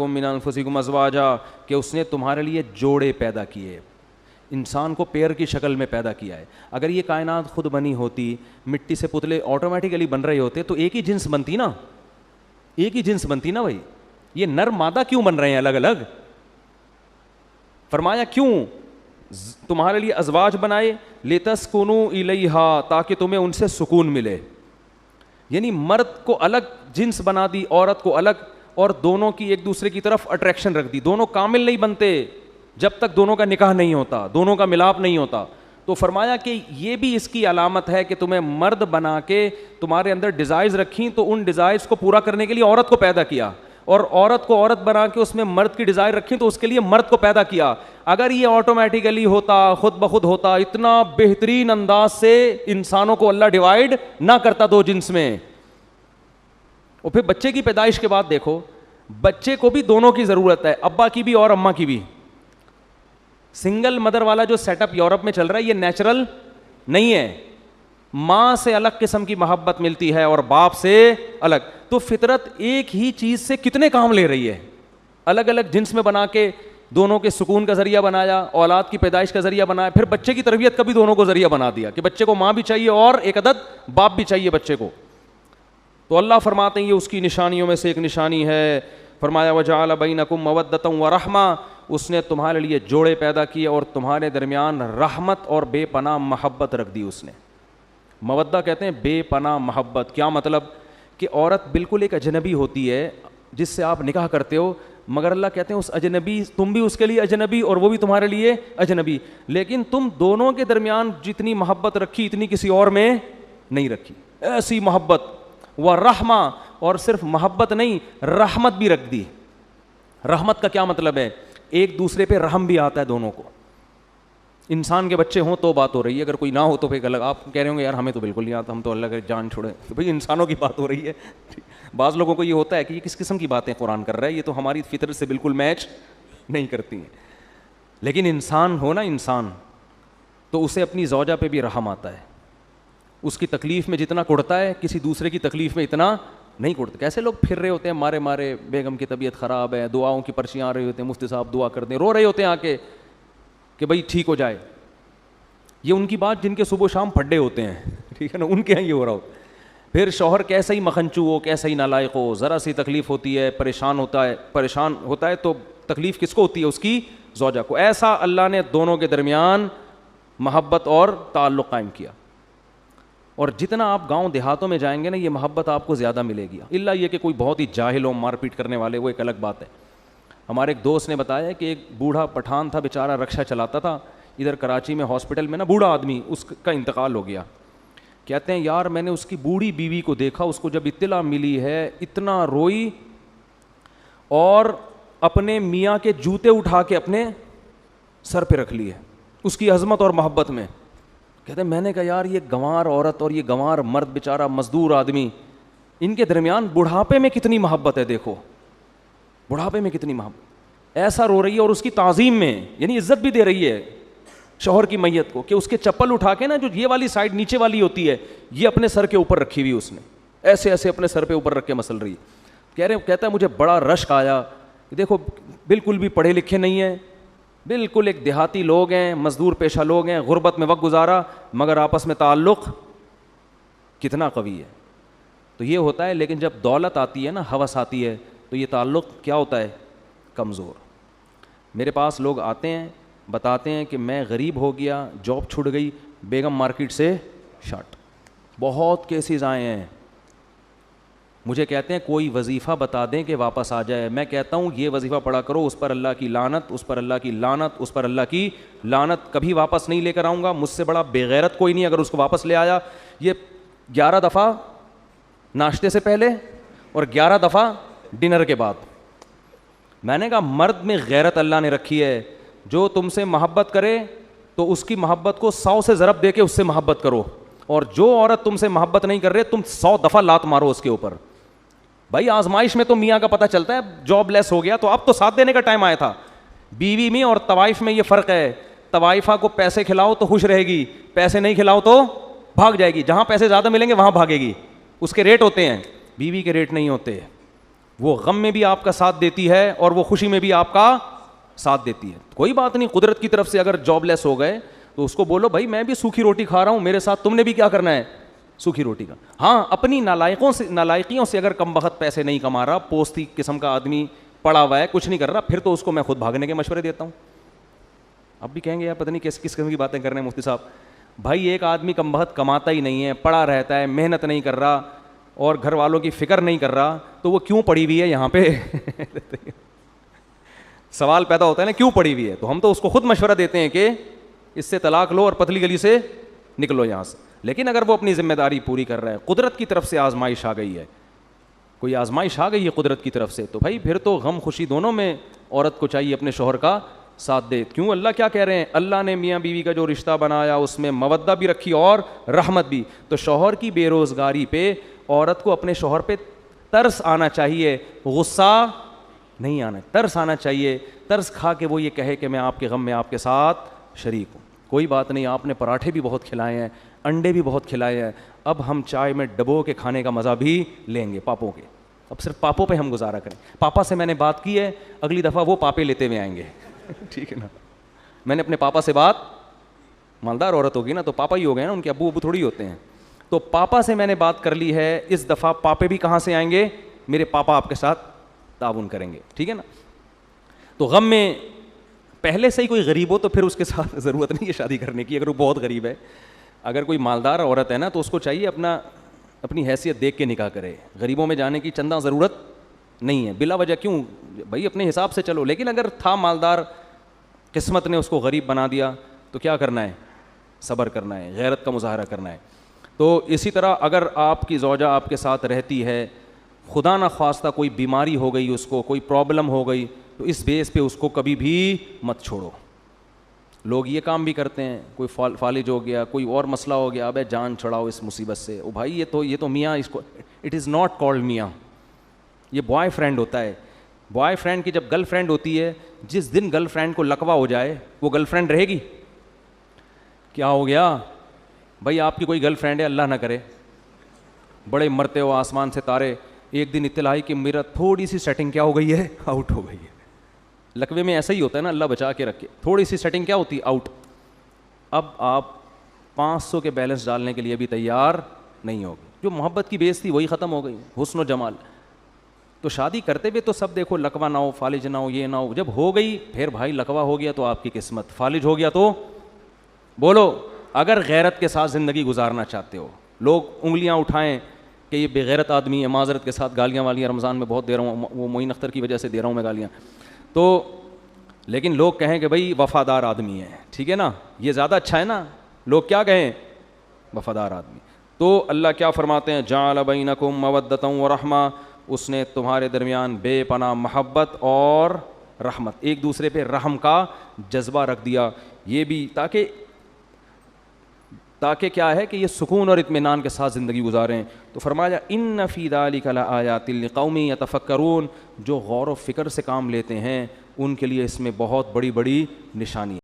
لکم من انفسکم ازواجا, کہ اس نے تمہارے لیے جوڑے پیدا کیے, انسان کو پیر کی شکل میں پیدا کیا ہے. اگر یہ کائنات خود بنی ہوتی, مٹی سے پتلے آٹومیٹیکلی بن رہے ہوتے تو ایک ہی جنس بنتی نا, ایک ہی جنس بنتی نا بھائی. یہ نر مادہ کیوں بن رہے ہیں الگ الگ؟ فرمایا کیوں تمہارے لیے ازواج بنائے, لتسکنوا الیہا, تاکہ تمہیں ان سے سکون ملے. یعنی مرد کو الگ جنس بنا دی, عورت کو الگ, اور دونوں کی ایک دوسرے کی طرف اٹریکشن رکھ دی. دونوں کامل نہیں بنتے جب تک دونوں کا نکاح نہیں ہوتا, دونوں کا ملاپ نہیں ہوتا. تو فرمایا کہ یہ بھی اس کی علامت ہے کہ تمہیں مرد بنا کے تمہارے اندر ڈیزائرز رکھیں, تو ان ڈیزائرز کو پورا کرنے کے لیے عورت کو پیدا کیا, اور عورت کو عورت بنا کے اس میں مرد کی ڈیزائر رکھیں تو اس کے لیے مرد کو پیدا کیا. اگر یہ آٹومیٹیکلی ہوتا, خود بخود ہوتا, اتنا بہترین انداز سے انسانوں کو اللہ ڈیوائڈ نہ کرتا دو جنس میں. اور پھر بچے کی پیدائش کے بعد دیکھو, بچے کو بھی دونوں کی ضرورت ہے, ابا کی بھی اور اماں کی بھی. سنگل مدر والا جو سیٹ اپ یورپ میں چل رہا ہے یہ نیچرل نہیں ہے. ماں سے الگ قسم کی محبت ملتی ہے اور باپ سے الگ. تو فطرت ایک ہی چیز سے کتنے کام لے رہی ہے, الگ الگ جنس میں بنا کے دونوں کے سکون کا ذریعہ بنایا, اولاد کی پیدائش کا ذریعہ بنایا, پھر بچے کی تربیت کا بھی دونوں کو ذریعہ بنا دیا کہ بچے کو ماں بھی چاہیے اور ایک عدد باپ بھی چاہیے بچے کو. تو اللہ فرماتے ہیں یہ اس کی نشانیوں میں سے ایک نشانی ہے. فرمایا وجعل بینکم مودۃ ورحمہ, اس نے تمہارے لیے جوڑے پیدا کیے اور تمہارے درمیان رحمت اور بے پناہ محبت رکھ دی اس نے. مودہ کہتے ہیں بے پناہ محبت. کیا مطلب؟ کہ عورت بالکل ایک اجنبی ہوتی ہے جس سے آپ نکاح کرتے ہو, مگر اللہ کہتے ہیں اس اجنبی, تم بھی اس کے لیے اجنبی اور وہ بھی تمہارے لیے اجنبی, لیکن تم دونوں کے درمیان جتنی محبت رکھی اتنی کسی اور میں نہیں رکھی. ایسی محبت ورحمہ, اور صرف محبت نہیں رحمت بھی رکھ دی. رحمت کا کیا مطلب ہے؟ ایک دوسرے پہ رحم بھی آتا ہے دونوں کو. انسان کے بچے ہوں تو بات ہو رہی ہے, اگر کوئی نہ ہو تو پھر الگ. آپ کہہ رہے ہوں گے یار ہمیں تو بالکل نہیں آتا, ہم تو اللہ کا جان چھوڑے. تو بھائی انسانوں کی بات ہو رہی ہے. بعض لوگوں کو یہ ہوتا ہے کہ یہ کس قسم کی باتیں قرآن کر رہا ہے, یہ تو ہماری فطرت سے بالکل میچ نہیں کرتی ہیں. لیکن انسان ہو نا انسان, تو اسے اپنی زوجہ پہ بھی رحم آتا ہے. اس کی تکلیف میں جتنا کڑتا ہے کسی دوسرے کی تکلیف میں اتنا نہیں کڑتا. کیسے لوگ پھر رہے ہوتے ہیں مارے مارے, بیگم کی طبیعت خراب ہے, دعاؤں کی پرچیاں آ رہی ہوتی ہیں, مفتی صاحب دعا کر دیں, رو رہے ہوتے ہیں آ کے کہ بھائی ٹھیک ہو جائے. یہ ان کی بات جن کے صبح و شام پھڈے ہوتے ہیں, ٹھیک ہے نا, ان کے یہاں یہ ہو رہا ہو. پھر شوہر کیسا ہی مکھنچو ہو, کیسا ہی نالائق ہو, ذرا سی تکلیف ہوتی ہے پریشان ہوتا ہے تو تکلیف کس کو ہوتی ہے؟ اس کی زوجہ کو. ایسا اللہ نے دونوں کے درمیان محبت اور تعلق قائم کیا. اور جتنا آپ گاؤں دیہاتوں میں جائیں گے نا, یہ محبت آپ کو زیادہ ملے گی. الا یہ کہ کوئی بہت ہی جاہل ہو, مار پیٹ کرنے والے, وہ ایک الگ بات ہے. ہمارے ایک دوست نے بتایا کہ ایک بوڑھا پٹھان تھا, بیچارہ رکشا چلاتا تھا ادھر کراچی میں, ہاسپٹل میں نا بوڑھا آدمی, اس کا انتقال ہو گیا. کہتے ہیں یار میں نے اس کی بوڑھی بیوی کو دیکھا, اس کو جب اطلاع ملی ہے اتنا روئی اور اپنے میاں کے جوتے اٹھا کے اپنے سر پہ رکھ لیے اس کی عظمت اور محبت میں. کہتے ہیں میں نے کہا یار یہ گنوار عورت اور یہ گنوار مرد, بیچارہ مزدور آدمی, ان کے درمیان بڑھاپے میں کتنی محبت ہے. دیکھو بڑھاپے میں کتنی محبت, ایسا رو رہی ہے اور اس کی تعظیم میں, یعنی عزت بھی دے رہی ہے شوہر کی میت کو, کہ اس کے چپل اٹھا کے نا جو یہ والی سائڈ نیچے والی ہوتی ہے یہ اپنے سر کے اوپر رکھی ہوئی اس نے, ایسے ایسے اپنے سر پہ اوپر رکھ کے مسل رہی ہے. کہتا ہے مجھے بڑا رشک آیا. دیکھو بالکل بھی پڑھے لکھے نہیں ہیں, بالکل ایک دیہاتی لوگ ہیں, مزدور پیشہ لوگ ہیں, غربت میں وقت گزارا, مگر آپس میں تعلق کتنا قوی ہے. تو یہ ہوتا ہے. لیکن جب دولت آتی ہے نا, ہوس آتی ہے, تو یہ تعلق کیا ہوتا ہے؟ کمزور. میرے پاس لوگ آتے ہیں بتاتے ہیں کہ میں غریب ہو گیا, جاب چھوٹ گئی, بیگم مارکیٹ سے شارٹ. بہت کیسز آئے ہیں. مجھے کہتے ہیں کوئی وظیفہ بتا دیں کہ واپس آ جائے. میں کہتا ہوں یہ وظیفہ پڑھا کرو, اس پر اللہ کی لعنت, اس پر اللہ کی لعنت, اس پر اللہ کی لعنت, کبھی واپس نہیں لے کر آؤں گا. مجھ سے بڑا بے غیرت کوئی نہیں اگر اس کو واپس لے آیا. یہ 11 دفعہ ناشتے سے پہلے اور 11 دفعہ ڈنر کے بعد. میں نے کہا مرد میں غیرت اللہ نے رکھی ہے, جو تم سے محبت کرے تو اس کی محبت کو 100 سے ضرب دے کے اس سے محبت کرو, اور جو عورت تم سے محبت نہیں کر رہے تم 100 دفعہ لات مارو اس کے اوپر. بھائی آزمائش میں تو میاں کا پتہ چلتا ہے, جاب لیس ہو گیا تو اب تو ساتھ دینے کا ٹائم آیا تھا. بیوی میں اور طوائف میں یہ فرق ہے. طوائفہ کو پیسے کھلاؤ تو خوش رہے گی, پیسے نہیں کھلاؤ تو بھاگ جائے گی. جہاں پیسے زیادہ ملیں گے وہاں بھاگے گی. اس کے ریٹ ہوتے ہیں, بیوی کے ریٹ نہیں ہوتے. وہ غم میں بھی آپ کا ساتھ دیتی ہے اور وہ خوشی میں بھی آپ کا ساتھ دیتی ہے. کوئی بات نہیں, قدرت کی طرف سے اگر جاب لیس ہو گئے تو اس کو بولو بھائی میں بھی سوکھی روٹی کھا رہا ہوں, میرے ساتھ تم نے بھی کیا کرنا ہے, سوکھی روٹی کا. ہاں اپنی نالائقیوں سے اگر کم بخت پیسے نہیں کما رہا, پوستی قسم کا آدمی پڑا ہوا ہے, کچھ نہیں کر رہا, پھر تو اس کو میں خود بھاگنے کے مشورے دیتا ہوں. اب بھی کہیں گے یار پتہ نہیں کس قسم کی باتیں کر رہے ہیں مفتی صاحب. بھائی ایک آدمی کم بخت کماتا ہی نہیں ہے, پڑا رہتا ہے, محنت نہیں کر رہا اور گھر والوں کی فکر نہیں کر رہا, تو وہ کیوں پڑی ہوئی ہے یہاں پہ؟ سوال پیدا ہوتا ہے نا, کیوں پڑی ہوئی ہے؟ تو ہم تو اس کو خود مشورہ دیتے ہیں کہ اس سے طلاق لو اور پتلی گلی سے نکلو یہاں سے. لیکن اگر وہ اپنی ذمہ داری پوری کر رہا ہے, قدرت کی طرف سے آزمائش آ گئی ہے, کوئی آزمائش آ گئی ہے قدرت کی طرف سے, تو بھائی پھر تو غم خوشی دونوں میں عورت کو چاہیے اپنے شوہر کا ساتھ دے. کیوں؟ اللہ کیا کہہ رہے ہیں, اللہ نے میاں بیوی کا جو رشتہ بنایا اس میں مودہ بھی رکھی اور رحمت بھی. تو شوہر کی بے روزگاری پہ عورت کو اپنے شوہر پہ ترس آنا چاہیے, غصہ نہیں آنا, ترس آنا چاہیے. ترس کھا کے وہ یہ کہے کہ میں آپ کے غم میں آپ کے ساتھ شریک ہوں. کوئی بات نہیں, آپ نے پراٹھے بھی بہت کھلائے ہیں, انڈے بھی بہت کھلائے ہیں, اب ہم چائے میں ڈبو کے کھانے کا مزہ بھی لیں گے پاپوں کے. اب صرف پاپوں پہ ہم گزارا کریں. پاپا سے میں نے بات کی ہے, اگلی دفعہ وہ پاپے لیتے ہوئے آئیں گے. ٹھیک ہے نا, میں نے اپنے پاپا سے بات, مالدار عورت ہوگی نا تو پاپا ہی ہو گئے نا, ان کے ابو تھوڑی ہوتے ہیں. تو پاپا سے میں نے بات کر لی ہے, اس دفعہ پاپے بھی کہاں سے آئیں گے, میرے پاپا آپ کے ساتھ تعاون کریں گے. ٹھیک ہے نا. تو غم میں پہلے سے ہی کوئی غریب ہو تو پھر اس کے ساتھ ضرورت نہیں ہے شادی کرنے کی, اگر وہ بہت غریب ہے. اگر کوئی مالدار عورت ہے نا تو اس کو چاہیے اپنی حیثیت دیکھ کے نکاح کرے. غریبوں میں جانے کی چندہ ضرورت نہیں ہے بلا وجہ. کیوں بھائی, اپنے حساب سے چلو. لیکن اگر تھا مالدار, قسمت نے اس کو غریب بنا دیا, تو کیا کرنا ہے, صبر کرنا ہے, غیرت کا مظاہرہ کرنا ہے. تو اسی طرح اگر آپ کی زوجہ آپ کے ساتھ رہتی ہے, خدا نہ خواستہ کوئی بیماری ہو گئی, اس کو کوئی پرابلم ہو گئی, تو اس بیس پہ اس کو کبھی بھی مت چھوڑو. لوگ یہ کام بھی کرتے ہیں, کوئی فالج ہو گیا, کوئی اور مسئلہ ہو گیا, ابے جان چھڑاؤ اس مصیبت سے. او بھائی یہ تو میاں, اس کو اٹ از ناٹ کالڈ میاں, یہ بوائے فرینڈ ہوتا ہے. بوائے فرینڈ کی جب گرل فرینڈ ہوتی ہے, جس دن گرل فرینڈ کو لقوہ ہو جائے وہ گرل فرینڈ رہے گی؟ کیا ہو گیا بھائی, آپ کی کوئی گرل فرینڈ ہے, اللہ نہ کرے, بڑے مرتے ہو آسمان سے تارے, ایک دن اطلاع آئی کہ میرا تھوڑی سی سیٹنگ کیا ہو گئی ہے, آؤٹ ہو گئی ہے. لقوے میں ایسا ہی ہوتا ہے نا, اللہ بچا کے رکھے, تھوڑی سی سیٹنگ کیا ہوتی ہے, آؤٹ. اب آپ 500 کے بیلنس ڈالنے کے لیے بھی تیار نہیں ہوگی. جو محبت کی بیس تھی وہی ختم ہو گئی, حسن و جمال. تو شادی کرتے ہوئے تو سب دیکھو, لقوہ نہ ہو, فالج نہ ہو, یہ نہ ہو. جب ہو گئی پھر بھائی لقوہ ہو گیا تو آپ کی قسمت, فالج ہو گیا تو بولو. اگر غیرت کے ساتھ زندگی گزارنا چاہتے ہو, لوگ انگلیاں اٹھائیں کہ یہ بے غیرت آدمی ہے, معذرت کے ساتھ گالیاں والیاں رمضان میں بہت دے رہا ہوں, وہ معین اختر کی وجہ سے دے رہا ہوں میں گالیاں, تو لیکن لوگ کہیں کہ بھائی وفادار آدمی ہے. ٹھیک ہے نا, یہ زیادہ اچھا ہے نا, لوگ کیا کہیں, وفادار آدمی. تو اللہ کیا فرماتے ہیں, جعل بینکم مودۃ ورحمہ, اس نے تمہارے درمیان بے پناہ محبت اور رحمت, ایک دوسرے پہ رحم کا جذبہ رکھ دیا. یہ بھی تاکہ کیا ہے کہ یہ سکون اور اطمینان کے ساتھ زندگی گزاریں. تو فرمایا ان فی ذلک لآیات لقوم یتفکرون, جو غور و فکر سے کام لیتے ہیں ان کے لیے اس میں بہت بڑی بڑی نشانی ہے.